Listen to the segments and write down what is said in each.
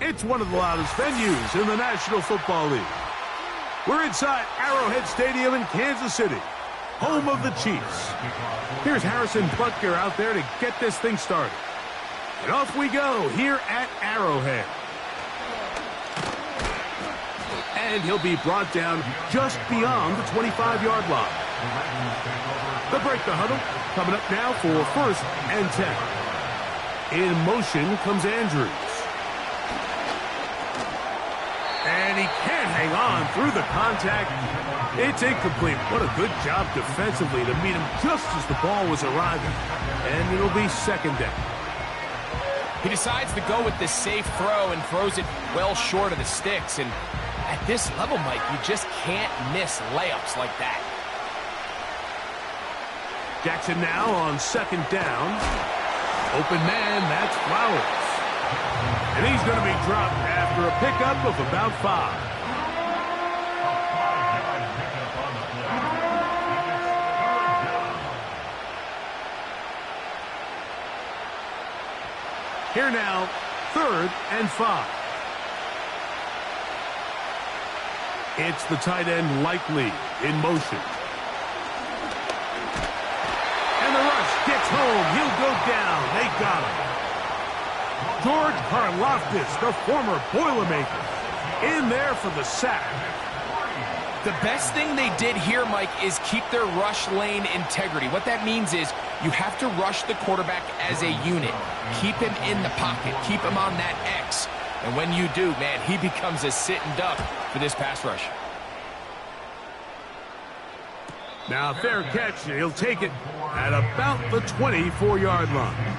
It's one of the loudest venues in the National Football League. We're inside Arrowhead Stadium in Kansas City, home of the Chiefs. Here's Harrison Butker out there to get this thing started. And off we go here at Arrowhead. And he'll be brought down just beyond the 25-yard line. They'll break the huddle. Coming up now for 1st and 10. In motion comes Andrews. And he can't hang on through the contact. It's incomplete. What a good job defensively to meet him just as the ball was arriving. And it'll be 2nd down. He decides to go with this safe throw and throws it well short of the sticks. And at this level, Mike, you just can't miss layups like that. Jackson now on 2nd down. Open man, that's Flowers. And he's going to be dropped after a pickup of about 5. Here now, 3rd and 5. It's the tight end Likely in motion. And the rush gets home. He'll go down. They got him. George Karlaftis, the former Boilermaker, in there for the sack. The best thing they did here, Mike, is keep their rush lane integrity. What that means is you have to rush the quarterback as a unit. Keep him in the pocket. Keep him on that X. And when you do, man, he becomes a sitting duck for this pass rush. Now, fair catch. He'll take it at about the 24-yard line.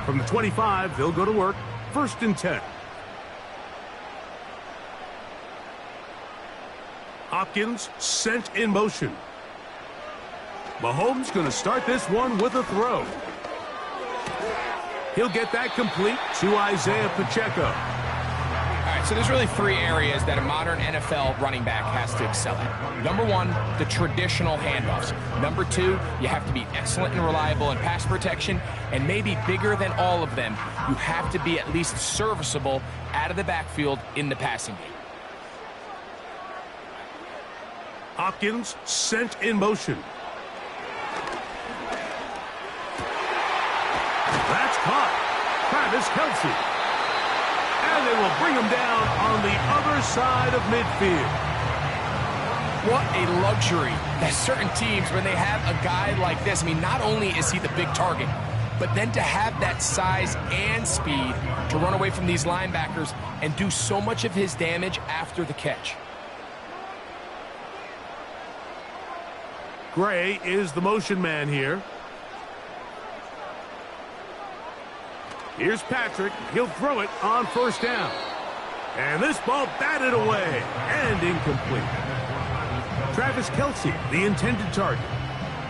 From the 25, they'll go to work. 1st and 10. Hopkins sent in motion. Mahomes going to start this one with a throw. He'll get that complete to Isaiah Pacheco. All right, so there's really 3 areas that a modern NFL running back has to excel at. Number 1, the traditional handoffs. Number 2, you have to be excellent and reliable in pass protection. And maybe bigger than all of them, you have to be at least serviceable out of the backfield in the passing game. Hopkins sent in motion. That's caught. Travis Kelce. And they will bring him down on the other side of midfield. What a luxury that certain teams, when they have a guy like this, I mean, not only is he the big target, but then to have that size and speed to run away from these linebackers and do so much of his damage after the catch. Gray is the motion man here. Here's Patrick. He'll throw it on 1st down. And this ball batted away and incomplete. Travis Kelce, the intended target.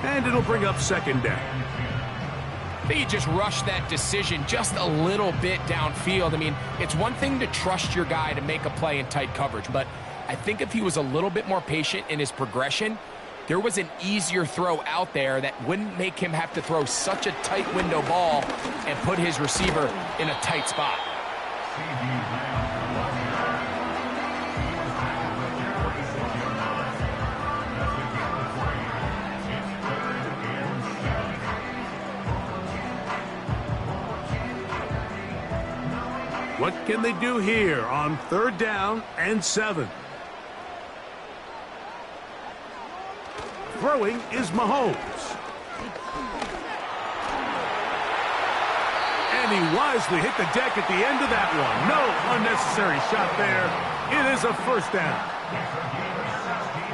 And it'll bring up 2nd down. I think you just rushed that decision just a little bit downfield. I mean, it's one thing to trust your guy to make a play in tight coverage, but I think if he was a little bit more patient in his progression, there was an easier throw out there that wouldn't make him have to throw such a tight window ball and put his receiver in a tight spot. What can they do here on 3rd down and 7? Throwing is Mahomes. And he wisely hit the deck at the end of that one. No unnecessary shot there. It is a 1st down.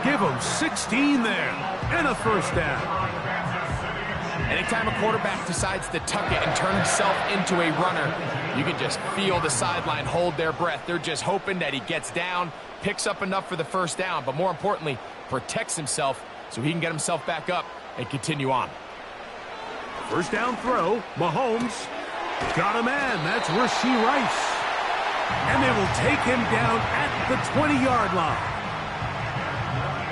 Give him 16 there and a 1st down. Anytime a quarterback decides to tuck it and turn himself into a runner, you can just feel the sideline hold their breath. They're just hoping that he gets down, picks up enough for the 1st down, but more importantly, protects himself so he can get himself back up and continue on. 1st down throw, Mahomes got a man. That's Rashee Rice. And they will take him down at the 20-yard line.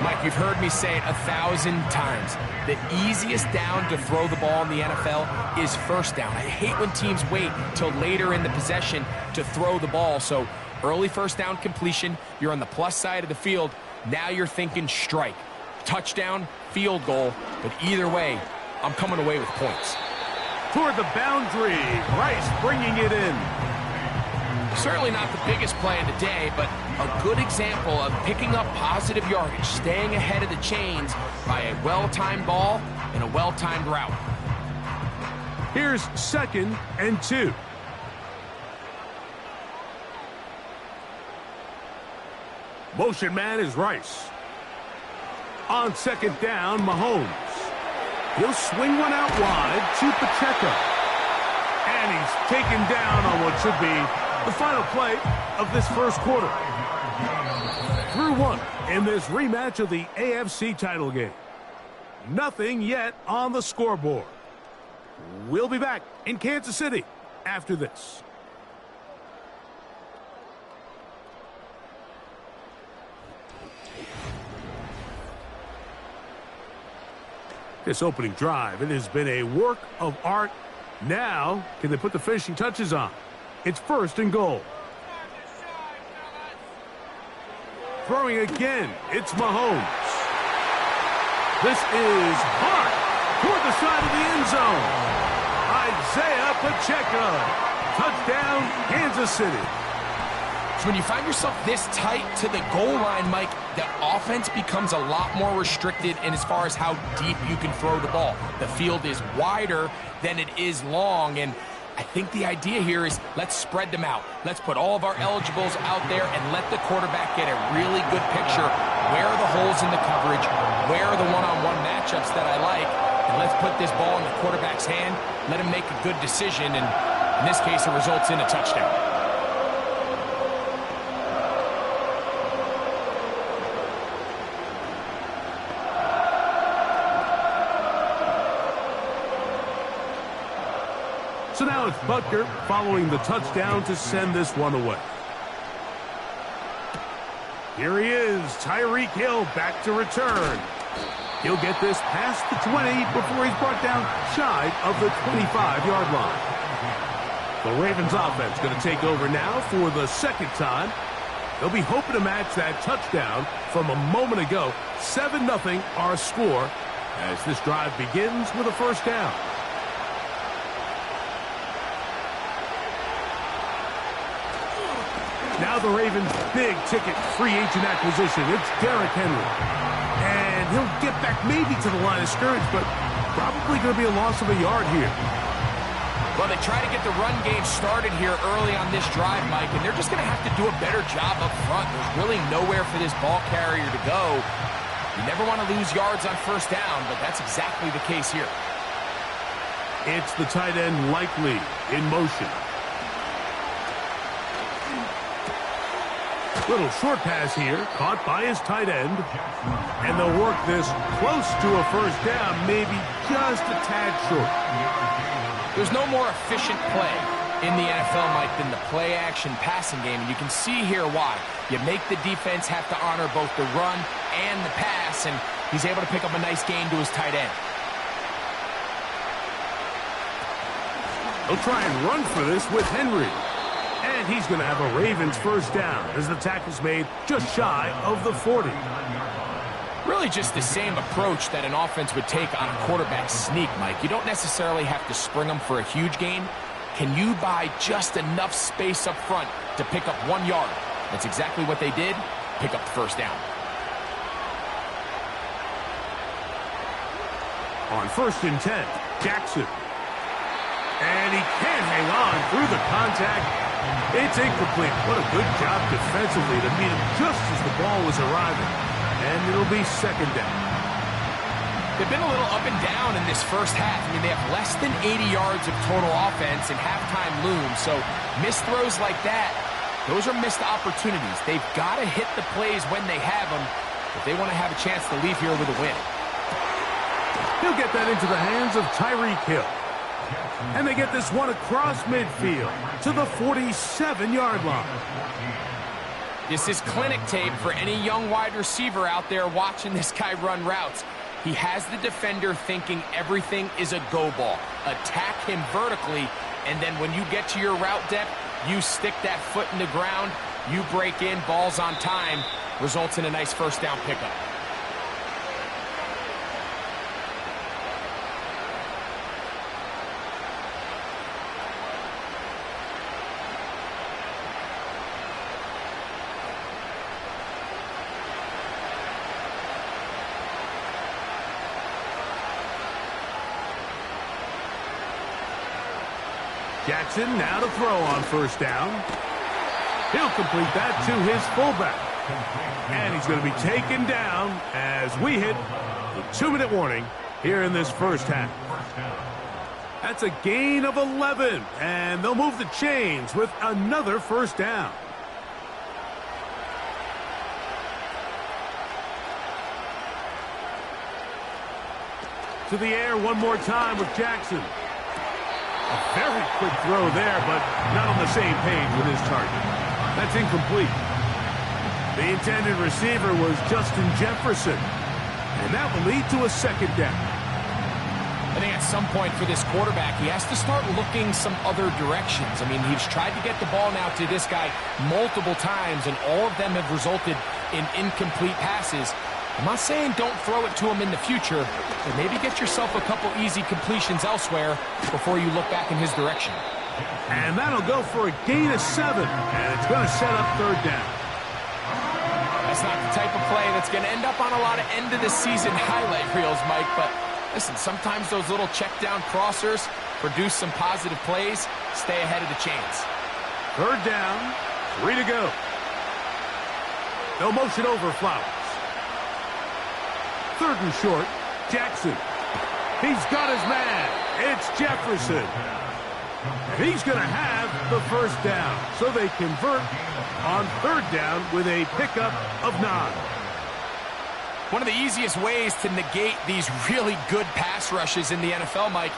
Mike, you've heard me say it 1,000 times. The easiest down to throw the ball in the NFL is 1st down. I hate when teams wait till later in the possession to throw the ball. So early 1st down completion, you're on the plus side of the field. Now you're thinking strike, touchdown, field goal. But either way, I'm coming away with points. Toward the boundary, Rice bringing it in. Certainly not the biggest play of the day, but a good example of picking up positive yardage, staying ahead of the chains by a well-timed ball and a well-timed route. Here's 2nd and 2. Motion man is Rice. On 2nd down, Mahomes. He'll swing one out wide to Pacheco. And he's taken down on what should be the final play of this 1st quarter. Through 1 in this rematch of the AFC title game. Nothing yet on the scoreboard. We'll be back in Kansas City after this. This opening drive, it has been a work of art. Now, can they put the finishing touches on? It's 1st and goal. Throwing again, it's Mahomes. This is hard toward the side of the end zone. Isaiah Pacheco. Touchdown, Kansas City. So when you find yourself this tight to the goal line, Mike, the offense becomes a lot more restricted in as far as how deep you can throw the ball. The field is wider than it is long, and I think the idea here is let's spread them out. Let's put all of our eligibles out there and let the quarterback get a really good picture. Where are the holes in the coverage? Where are the one-on-one matchups that I like? And let's put this ball in the quarterback's hand. Let him make a good decision, and in this case, it results in a touchdown. So now it's Butker following the touchdown to send this one away. Here he is, Tyreek Hill back to return. He'll get this past the 20 before he's brought down shy of the 25-yard line. The Ravens offense going to take over now for the 2nd time. They'll be hoping to match that touchdown from a moment ago. 7-0 our score as this drive begins with a 1st down. Now the Ravens' big-ticket free agent acquisition. It's Derrick Henry. And he'll get back maybe to the line of scrimmage, but probably going to be a loss of a yard here. Well, they try to get the run game started here early on this drive, Mike, and they're just going to have to do a better job up front. There's really nowhere for this ball carrier to go. You never want to lose yards on 1st down, but that's exactly the case here. It's the tight end Likely in motion. Little short pass here, caught by his tight end. And they'll work this close to a 1st down, maybe just a tad short. There's no more efficient play in the NFL, Mike, than the play-action passing game, and you can see here why. You make the defense have to honor both the run and the pass, and he's able to pick up a nice gain to his tight end. He'll try and run for this with Henry. And he's going to have a Ravens first down as the tackle's made just shy of the 40. Really just the same approach that an offense would take on a quarterback sneak, Mike. You don't necessarily have to spring them for a huge gain. Can you buy just enough space up front to pick up 1 yard? That's exactly what they did. Pick up the first down. On 1st and 10, Jackson. And he can't hang on through the contact. It's incomplete. What a good job defensively to meet him just as the ball was arriving. And it'll be 2nd down. They've been a little up and down in this first half. I mean, they have less than 80 yards of total offense and halftime looms. So missed throws like that, those are missed opportunities. They've got to hit the plays when they have them if they want to have a chance to leave here with a win. He'll get that into the hands of Tyreek Hill. And they get this one across midfield to the 47-yard line. This is clinic tape for any young wide receiver out there watching this guy run routes. He has the defender thinking everything is a go ball. Attack him vertically, and then when you get to your route depth, you stick that foot in the ground, you break in, balls on time, results in a nice first down pickup. Jackson now to throw on 1st down. He'll complete that to his fullback. And he's going to be taken down as we hit the 2-minute warning here in this first half. That's a gain of 11, and they'll move the chains with another first down. To the air one more time with Jackson. A very quick throw there, but not on the same page with his target. That's incomplete. The intended receiver was Justin Jefferson, and that will lead to a 2nd down. I think at some point for this quarterback, he has to start looking some other directions. I mean, he's tried to get the ball now to this guy multiple times, and all of them have resulted in incomplete passes. I'm not saying don't throw it to him in the future, but maybe get yourself a couple easy completions elsewhere before you look back in his direction. And that'll go for a gain of 7, and it's going to set up 3rd down. That's not the type of play that's going to end up on a lot of end-of-the-season highlight reels, Mike, but listen, sometimes those little check-down crossers produce some positive plays. Stay ahead of the chains. 3rd down, 3 to go. They'll motion over Flowers. 3rd and short, Jackson. He's got his man. It's Jefferson. And he's going to have the first down. So they convert on 3rd down with a pickup of 9. One of the easiest ways to negate these really good pass rushes in the NFL, Mike,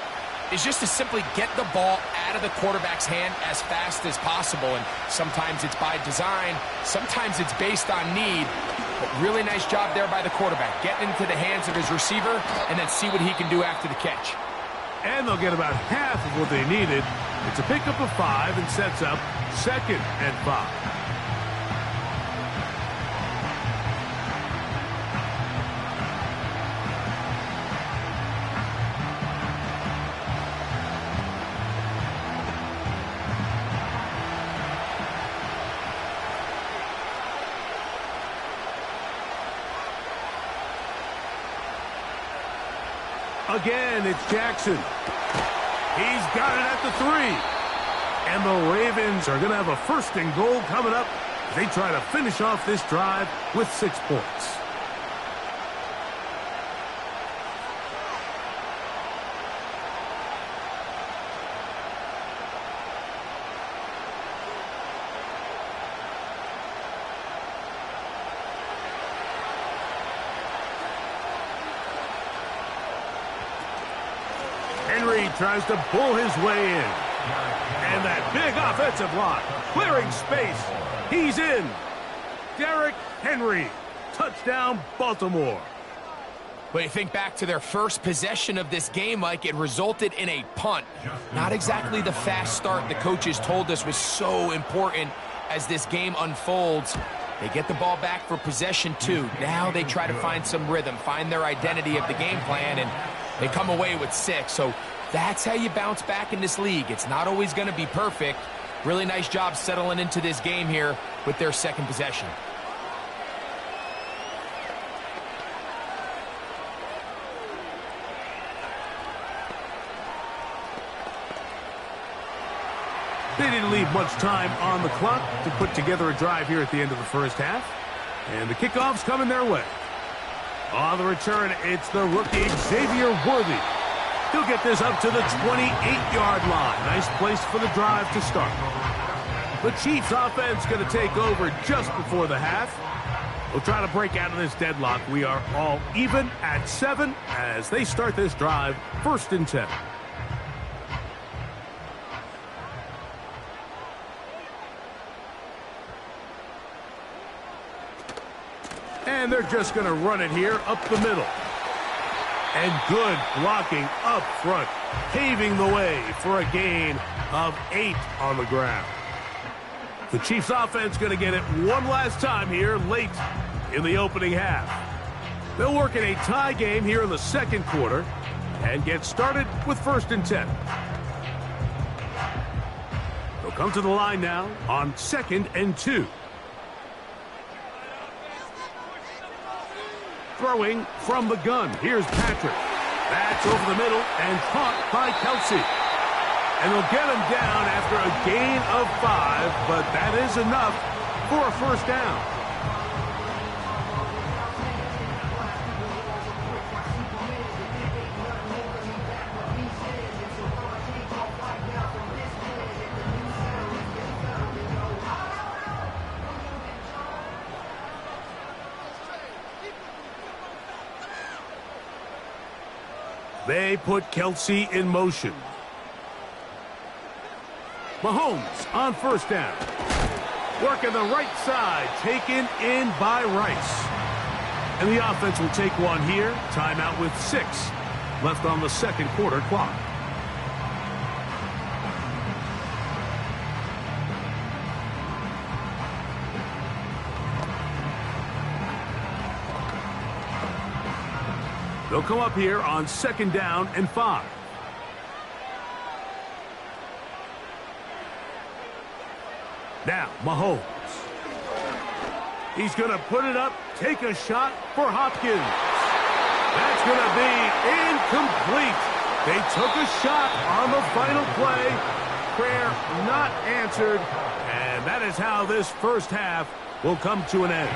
is just to simply get the ball out of the quarterback's hand as fast as possible. And sometimes it's by design, sometimes it's based on need. But really nice job there by the quarterback. Getting into the hands of his receiver and then see what he can do after the catch. And they'll get about half of what they needed. It's a pickup of 5 and sets up 2nd and 5. Again, it's Jackson. He's got it at the 3. And the Ravens are going to have a 1st and goal coming up as they try to finish off this drive with 6 points. Henry tries to pull his way in. And that big offensive line, clearing space. He's in. Derrick Henry, touchdown Baltimore. But you think back to their first possession of this game, Mike, it resulted in a punt. Not exactly the fast start the coaches told us was so important as this game unfolds. They get the ball back for possession 2. Now they try to find some rhythm, find their identity of the game plan, and they come away with 6. So that's how you bounce back in this league. It's not always going to be perfect. Really nice job settling into this game here with their second possession. They didn't leave much time on the clock to put together a drive here at the end of the first half. And the kickoff's coming their way. On the return, it's the rookie BYRD. He'll get this up to the 28-yard line. Nice place for the drive to start. The Chiefs offense going to take over just before the half. We'll try to break out of this deadlock. We are all even at 7 as they start this drive, 1st and 10. And they're just going to run it here up the middle. And good blocking up front, paving the way for a gain of 8 on the ground. The Chiefs offense going to get it one last time here late in the opening half. They'll work in a tie game here in the second quarter and get started with 1st and 10. They'll come to the line now on 2nd and 2. Throwing from the gun. Here's Patrick. That's over the middle and caught by Kelsey. And they'll get him down after a gain of 5, but that is enough for a 1st down. They put Kelsey in motion. Mahomes on 1st down. Working the right side, taken in by Rice. And the offense will take one here. Timeout with 6 left on the second quarter clock. They'll come up here on 2nd down and 5. Now, Mahomes. He's going to put it up, take a shot for Hopkins. That's going to be incomplete. They took a shot on the final play. Prayer not answered. And that is how this first half will come to an end.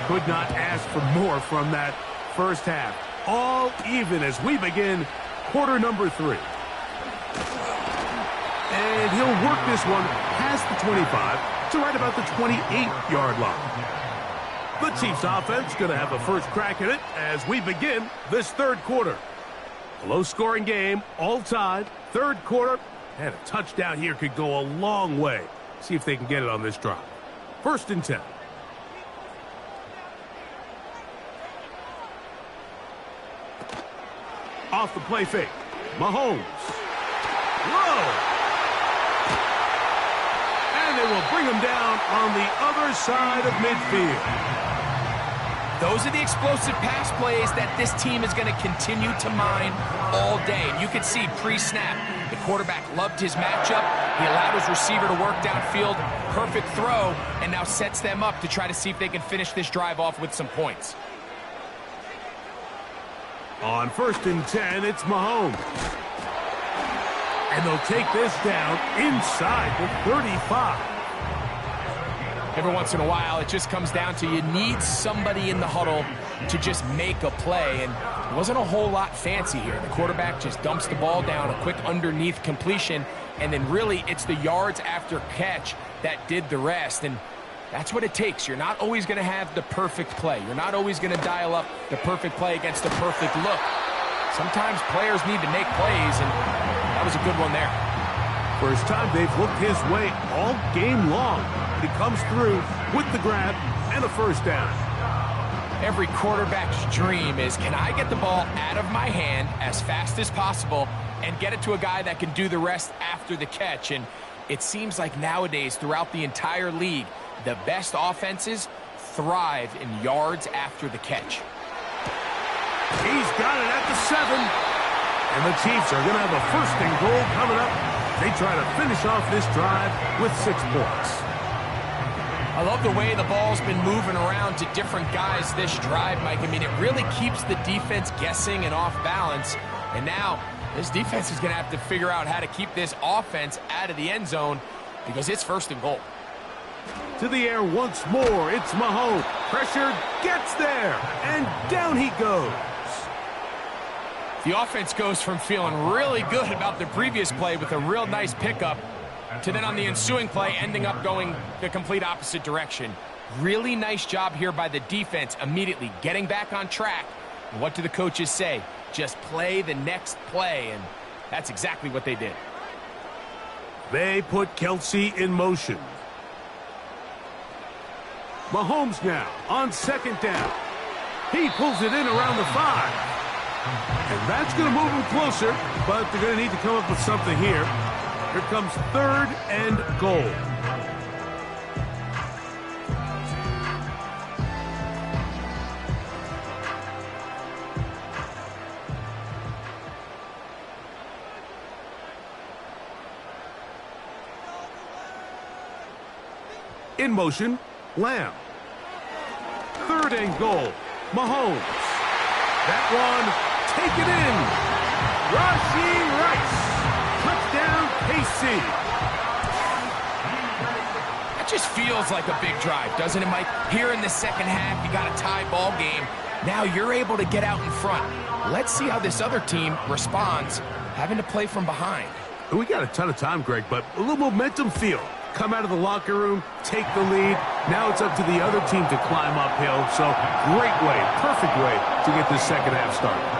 Could not ask for more from that first half. All even as we begin quarter number 3. And he'll work this one past the 25 to right about the 28-yard line. The Chiefs offense going to have a first crack at it as we begin this third quarter. A low-scoring game, all tied, third quarter, and a touchdown here could go a long way. See if they can get it on this drive. 1st and 10. Off the play fake. Mahomes. Whoa! And they will bring him down on the other side of midfield. Those are the explosive pass plays that this team is going to continue to mine all day. And you can see pre-snap, the quarterback loved his matchup. He allowed his receiver to work downfield. Perfect throw, and now sets them up to try to see if they can finish this drive off with some points. On 1st and 10, it's Mahomes. And they'll take this down inside the 35. Every once in a while, it just comes down to you need somebody in the huddle to just make a play. And it wasn't a whole lot fancy here. The quarterback just dumps the ball down, a quick underneath completion, and then really it's the yards after catch that did the rest. And that's what it takes. You're not always going to have the perfect play. You're not always going to dial up the perfect play against the perfect look. Sometimes players need to make plays, and that was a good one there. First time they've looked his way all game long. But he comes through with the grab and a first down. Every quarterback's dream is, can I get the ball out of my hand as fast as possible and get it to a guy that can do the rest after the catch? And it seems like nowadays, throughout the entire league, the best offenses thrive in yards after the catch. He's got it at the 7. And the Chiefs are going to have a first and goal coming up. They try to finish off this drive with 6 points. I love the way the ball's been moving around to different guys this drive, Mike. I mean, it really keeps the defense guessing and off balance. And now this defense is going to have to figure out how to keep this offense out of the end zone because it's first and goal. To the air once more. It's Mahomes. Pressure gets there. And down he goes. The offense goes from feeling really good about the previous play with a real nice pickup to then on the ensuing play ending up going the complete opposite direction. Really nice job here by the defense immediately getting back on track. And what do the coaches say? Just play the next play, and that's exactly what they did. They put Kelsey in motion. Mahomes now on second down. He pulls it in around the 5. And that's going to move him closer, but they're going to need to come up with something here. Here comes third and goal. In motion, Lamb. Third and goal, Mahomes. That one, take it in. Rashee Rice. Touchdown, KC. That just feels like a big drive, doesn't it, Mike? Here in the second half, you got a tie ball game. Now you're able to get out in front. Let's see how this other team responds, having to play from behind. We got a ton of time, Greg, but a little momentum feel. Come out of the locker room, take the lead. Now it's up to the other team to climb uphill. So great way, perfect way to get this second half started.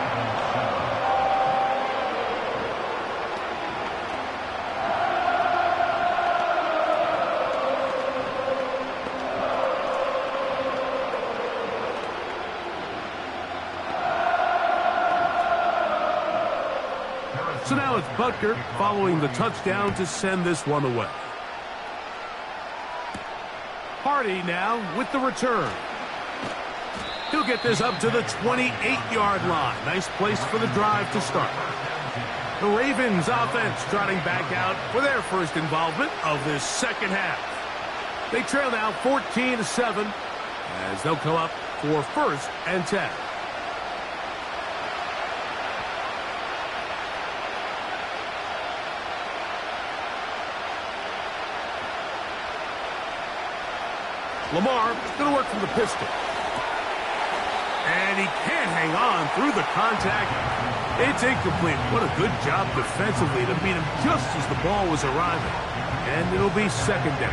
So now it's Butker following the touchdown to send this one away. Hardy now with the return. He'll get this up to the 28-yard line. Nice place for the drive to start. The Ravens offense trotting back out for their first involvement of this second half. They trail now 14-7 as they'll come up for first and 10. Lamar going to work from the pistol. And he can't hang on through the contact. It's incomplete. What a good job defensively to beat him just as the ball was arriving. And it'll be second down.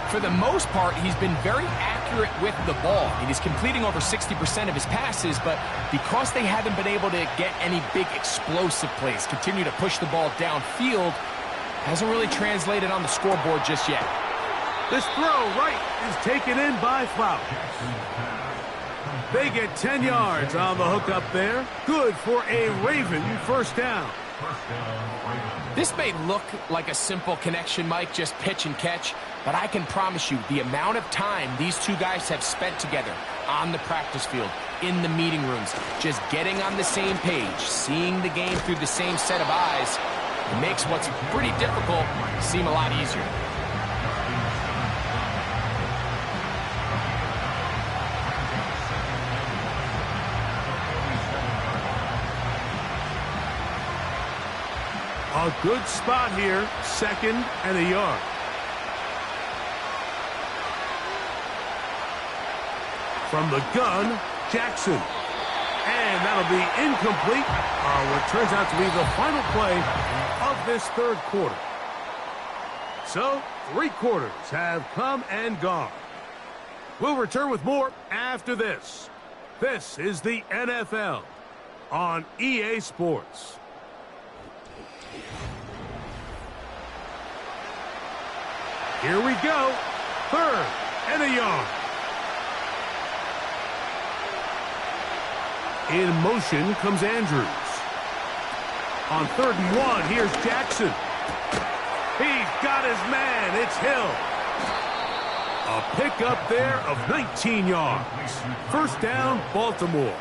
For the most part, he's been very accurate with the ball. And he's completing over 60% of his passes, but because they haven't been able to get any big explosive plays, continue to push the ball downfield, hasn't really translated on the scoreboard just yet. This throw right is taken in by Flowers. They get 10 yards on the hook up there. Good for a Raven first down. This may look like a simple connection, Mike, just pitch and catch, but I can promise you the amount of time these two guys have spent together on the practice field, in the meeting rooms, just getting on the same page, seeing the game through the same set of eyes, it makes what's pretty difficult seem a lot easier. A good spot here, second and a yard. From the gun, Jackson. And that'll be incomplete on what turns out to be the final play of this third quarter. So, 3 quarters have come and gone. We'll return with more after this. This is the NFL on EA Sports. Here we go. 3rd and a yard. In motion comes Andrews. On 3rd and 1, here's Jackson. He's got his man. It's Hill. A pickup there of 19 yards. 1st down, Baltimore.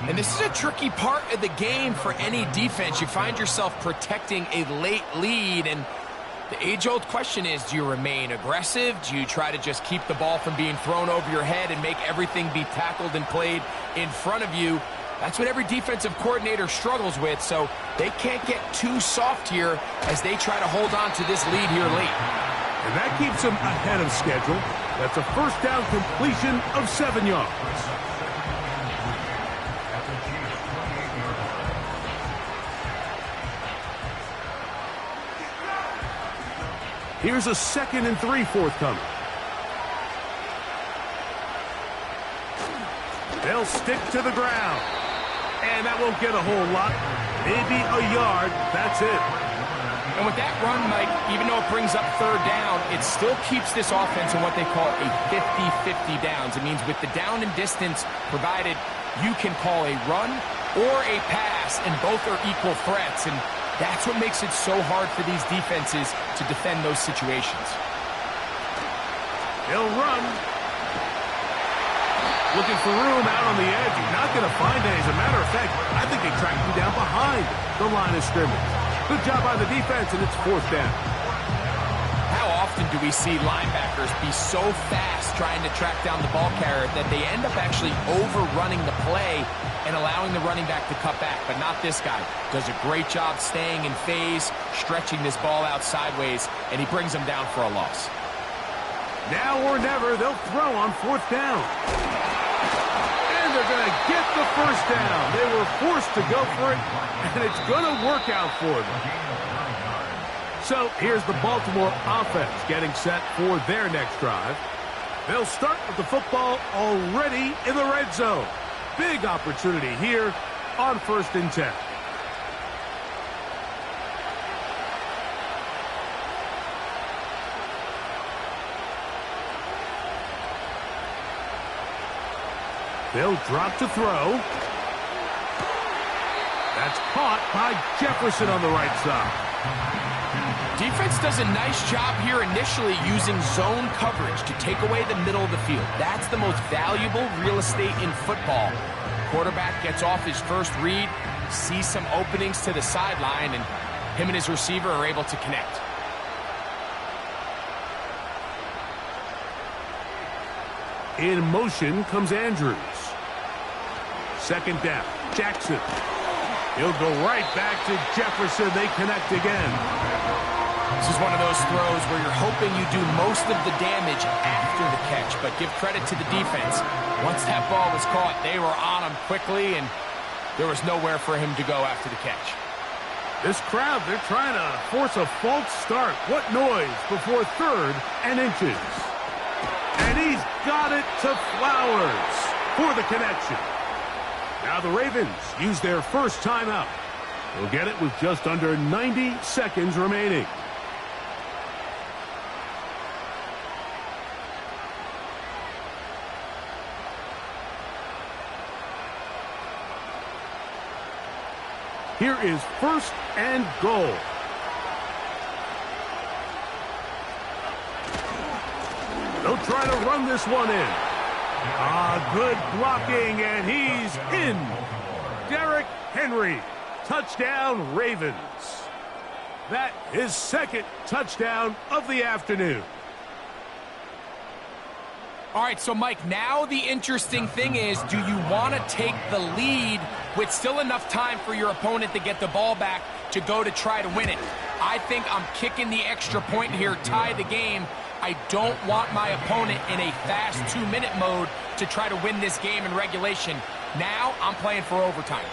And this is a tricky part of the game for any defense. You find yourself protecting a late lead, and the age-old question is, do you remain aggressive? Do you try to just keep the ball from being thrown over your head and make everything be tackled and played in front of you? That's what every defensive coordinator struggles with, so they can't get too soft here as they try to hold on to this lead here late. And that keeps them ahead of schedule. That's a 1st down completion of 7 yards. Here's a 2nd and 3 forthcoming. They'll stick to the ground. And that won't get a whole lot. Maybe a yard. That's it. And with that run, Mike, even though it brings up 3rd down, it still keeps this offense in what they call a 50-50 downs. It means with the down and distance provided, you can call a run or a pass, and both are equal threats. And that's what makes it so hard for these defenses to defend those situations. He'll run. Looking for room out on the edge. He's not going to find it. As a matter of fact, I think they tracked him down behind the line of scrimmage. Good job by the defense, and it's 4th down. How often do we see linebackers be so fast trying to track down the ball carrier that they end up actually overrunning the play and allowing the running back to cut back? But not this guy. Does a great job staying in phase, stretching this ball out sideways, and he brings them down for a loss. Now or never, they'll throw on 4th down. And they're going to get the 1st down. They were forced to go for it, and it's going to work out for them. So here's the Baltimore offense getting set for their next drive. They'll start with the football already in the red zone. Big opportunity here on 1st and 10. They'll drop to throw. That's caught by Jefferson on the right side. Defense does a nice job here initially using zone coverage to take away the middle of the field. That's the most valuable real estate in football. Quarterback gets off his first read, sees some openings to the sideline, and him and his receiver are able to connect. In motion comes Andrews. 2nd down, Jackson. He'll go right back to Jefferson. They connect again. This is one of those throws where you're hoping you do most of the damage after the catch, but give credit to the defense. Once that ball was caught, they were on him quickly, and there was nowhere for him to go after the catch. This crowd, they're trying to force a false start. What noise before 3rd and inches. And he's got it to Flowers for the connection. Now the Ravens use their first timeout. They'll get it with just under 90 seconds remaining. Here is 1st and goal. They'll try to run this one in. Good blocking, and he's in. Derrick Henry, touchdown Ravens. That is 2nd touchdown of the afternoon. All right, so Mike, now the interesting thing is, do you want to take the lead with still enough time for your opponent to get the ball back to go to try to win it? I think I'm kicking the extra point here, tie the game. I don't want my opponent in a fast 2-minute mode to try to win this game in regulation. Now I'm playing for overtime.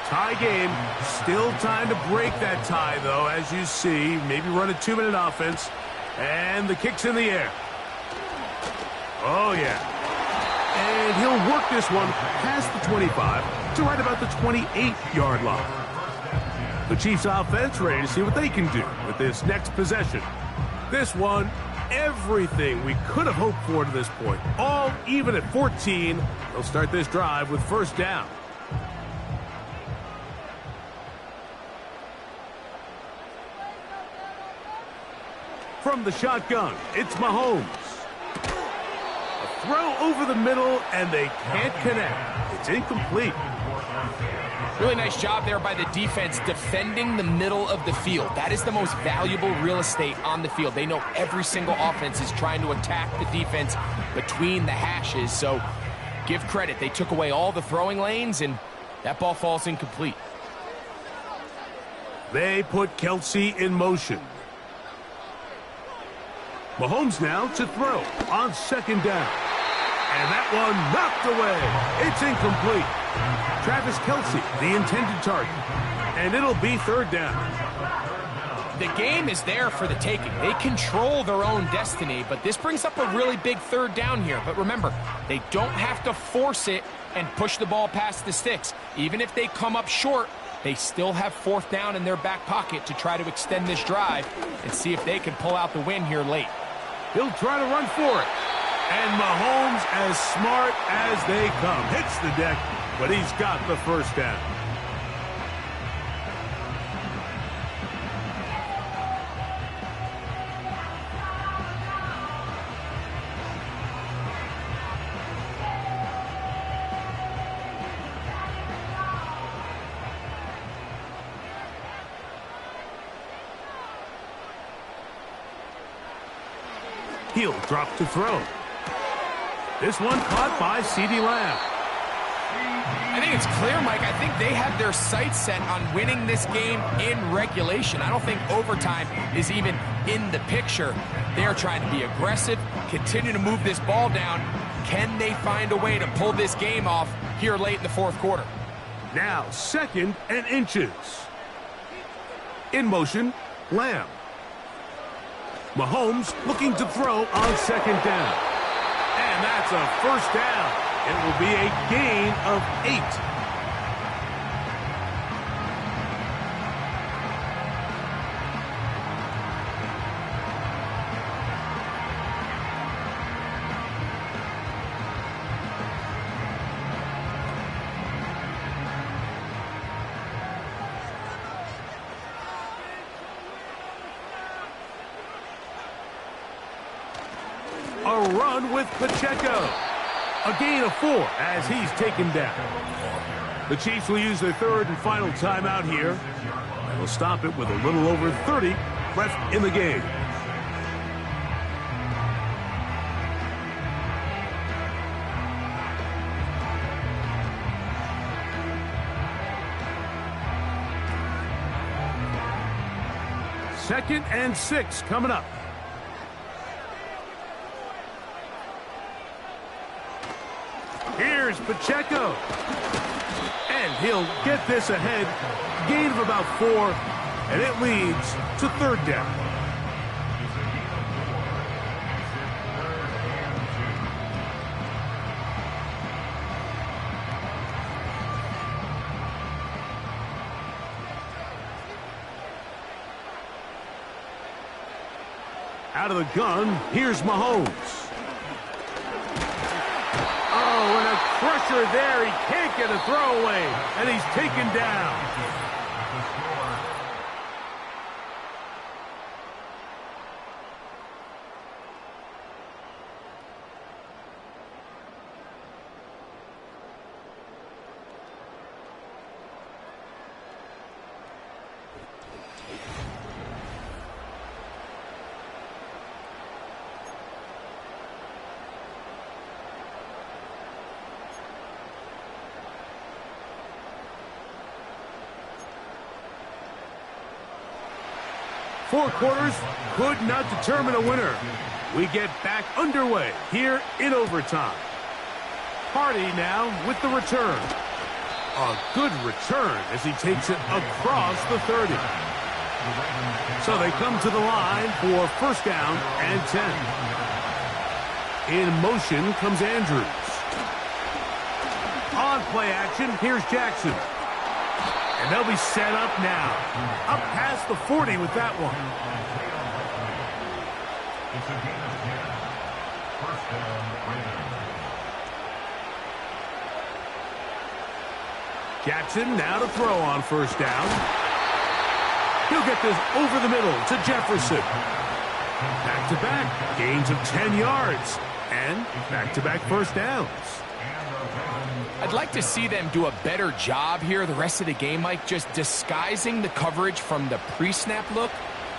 Tie game. Still time to break that tie, though, as you see. Maybe run a 2-minute offense. And the kick's in the air. Oh, yeah. And he'll work this one past the 25 to right about the 28-yard line. The Chiefs offense ready to see what they can do with this next possession. This one, everything we could have hoped for to this point. All even at 14. They'll start this drive with first down. From the shotgun, it's Mahomes. A throw over the middle, and they can't connect. It's incomplete. Really nice job there by the defense defending the middle of the field. That is the most valuable real estate on the field. They know every single offense is trying to attack the defense between the hashes. So give credit. They took away all the throwing lanes, and that ball falls incomplete. They put Kelsey in motion. Mahomes now to throw on second down. And that one knocked away. It's incomplete. Travis Kelsey, the intended target. And it'll be third down. The game is there for the taking. They control their own destiny, but this brings up a really big third down here. But remember, they don't have to force it and push the ball past the sticks. Even if they come up short, they still have fourth down in their back pocket to try to extend this drive and see if they can pull out the win here late. He'll try to run for it. And Mahomes, as smart as they come, hits the deck, but he's got the first down. He'll drop to throw. This one caught by CeeDee Lamb. I think it's clear, Mike. I think they have their sights set on winning this game in regulation. I don't think overtime is even in the picture. They're trying to be aggressive, continue to move this ball down. Can they find a way to pull this game off here late in the fourth quarter? Now, second and inches. In motion, Lamb. Mahomes looking to throw on second down. And that's a first down. It will be a gain of 8. A run with Pacheco. A gain of 4 as he's taken down. The Chiefs will use their third and final timeout here. They'll stop it with a little over 30 left in the game. Second and 6 coming up. Here's Pacheco. And he'll get this ahead. Gain of about 4. And it leads to third down. Out of the gun, here's Mahomes. Oh, and a crusher there. He can't get a throwaway, and he's taken down. Four quarters could not determine a winner. We get back underway here in overtime. Party now with the return. A good return as he takes it across the 30. So they come to the line for first down and 10. In motion comes Andrews. On play action, here's Jackson. And they'll be set up now. Up past the 40 with that one. Jackson now to throw on first down. He'll get this over the middle to Jefferson. Back-to-back, gains of 10 yards. And back-to-back first downs. I'd like to see them do a better job here the rest of the game, Mike, just disguising the coverage from the pre-snap look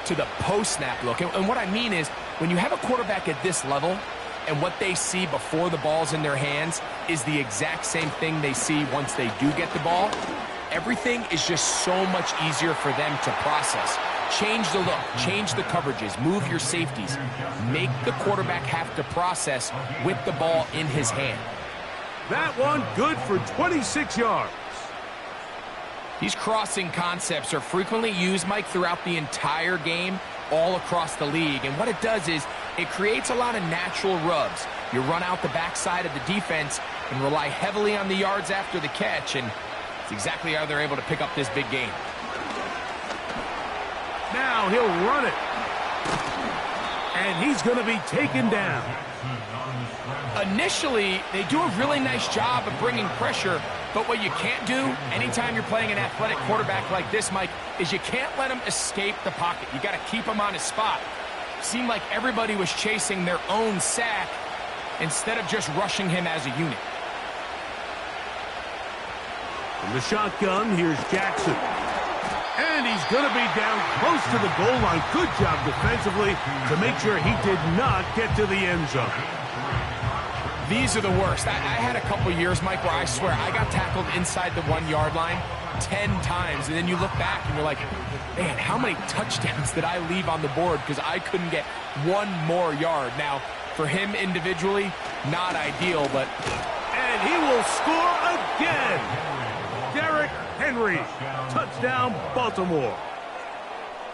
to the post-snap look. And what I mean is, when you have a quarterback at this level, and what they see before the ball's in their hands is the exact same thing they see once they do get the ball, everything is just so much easier for them to process. Change the look, change the coverages, move your safeties. Make the quarterback have to process with the ball in his hand. That one good for 26 yards. These crossing concepts are frequently used, Mike, throughout the entire game, all across the league. And what it does is it creates a lot of natural rubs. You run out the backside of the defense and rely heavily on the yards after the catch, and it's exactly how they're able to pick up this big game. Now he'll run it. And he's going to be taken down. Initially, they do a really nice job of bringing pressure, but what you can't do anytime you're playing an athletic quarterback like this, Mike, is you can't let him escape the pocket. You got to keep him on his spot. Seemed like everybody was chasing their own sack instead of just rushing him as a unit. From the shotgun, here's Jackson. And he's going to be down close to the goal line. Good job defensively to make sure he did not get to the end zone. These are the worst. I had a couple years, Mike, where I swear I got tackled inside the 1 yard line 10 times. And then you look back and you're like, man, how many touchdowns did I leave on the board because I couldn't get one more yard? Now, for him individually, not ideal, but... And he will score again. Derrick Henry, touchdown Baltimore.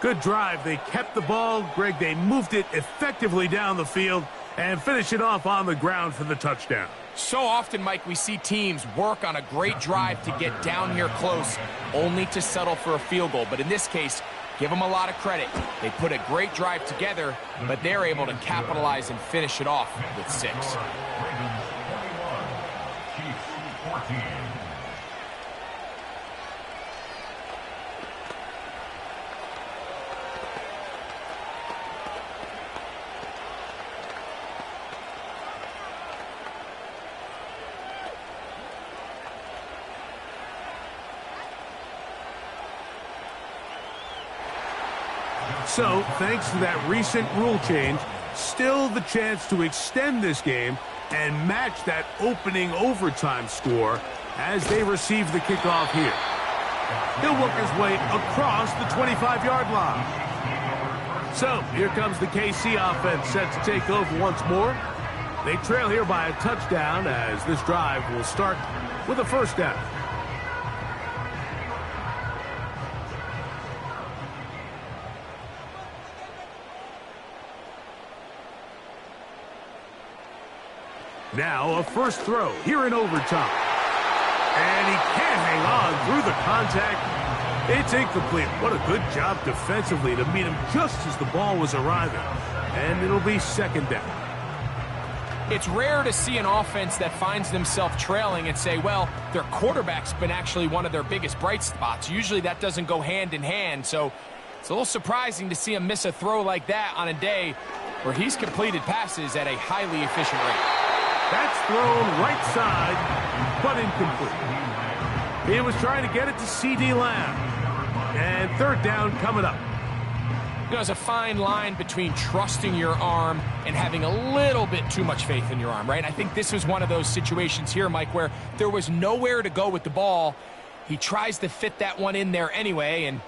Good drive. They kept the ball. Greg, they moved it effectively down the field and finish it off on the ground for the touchdown. So often, Mike, we see teams work on a great drive to get down here close, only to settle for a field goal. But in this case, give them a lot of credit. They put a great drive together, but they're able to capitalize and finish it off with 6. So, thanks to that recent rule change, still the chance to extend this game and match that opening overtime score as they receive the kickoff here. He'll work his way across the 25-yard line. So, here comes the KC offense set to take over once more. They trail here by a touchdown as this drive will start with a first down. Now a first throw here in overtime. And he can't hang on through the contact. It's incomplete. What a good job defensively to meet him just as the ball was arriving. And it'll be second down. It's rare to see an offense that finds themselves trailing and say, well, their quarterback's been actually one of their biggest bright spots. Usually that doesn't go hand in hand. So it's a little surprising to see him miss a throw like that on a day where he's completed passes at a highly efficient rate. That's thrown right side, but incomplete. He was trying to get it to C.D. Lamb. And third down coming up. You know, there's a fine line between trusting your arm and having a little bit too much faith in your arm, right? I think this was one of those situations here, Mike, where there was nowhere to go with the ball. He tries to fit that one in there anyway, and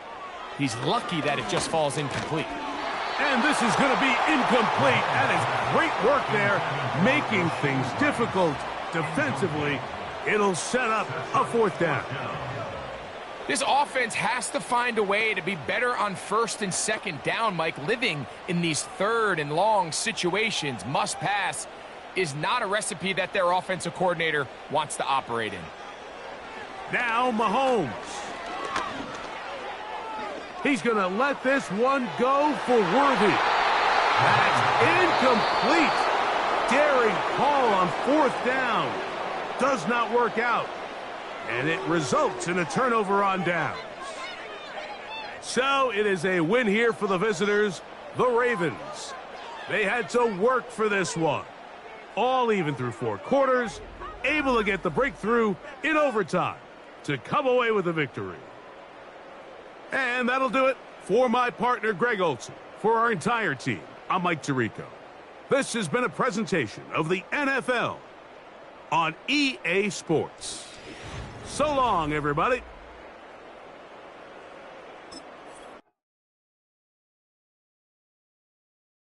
he's lucky that it just falls incomplete. And this is going to be incomplete. That is great work there, making things difficult defensively. It'll set up a 4th down. This offense has to find a way to be better on 1st and 2nd down, Mike. Living in these 3rd and long situations, must pass, is not a recipe that their offensive coordinator wants to operate in. Now Mahomes. He's going to let this one go for Worthy. That's incomplete. Daring call on 4th down. Does not work out. And it results in a turnover on downs. So it is a win here for the visitors, the Ravens. They had to work for this one. All even through 4 quarters, able to get the breakthrough in overtime to come away with a victory. And that'll do it for my partner, Greg Olson. For our entire team, I'm Mike Tirico. This has been a presentation of the NFL on EA Sports. So long, everybody.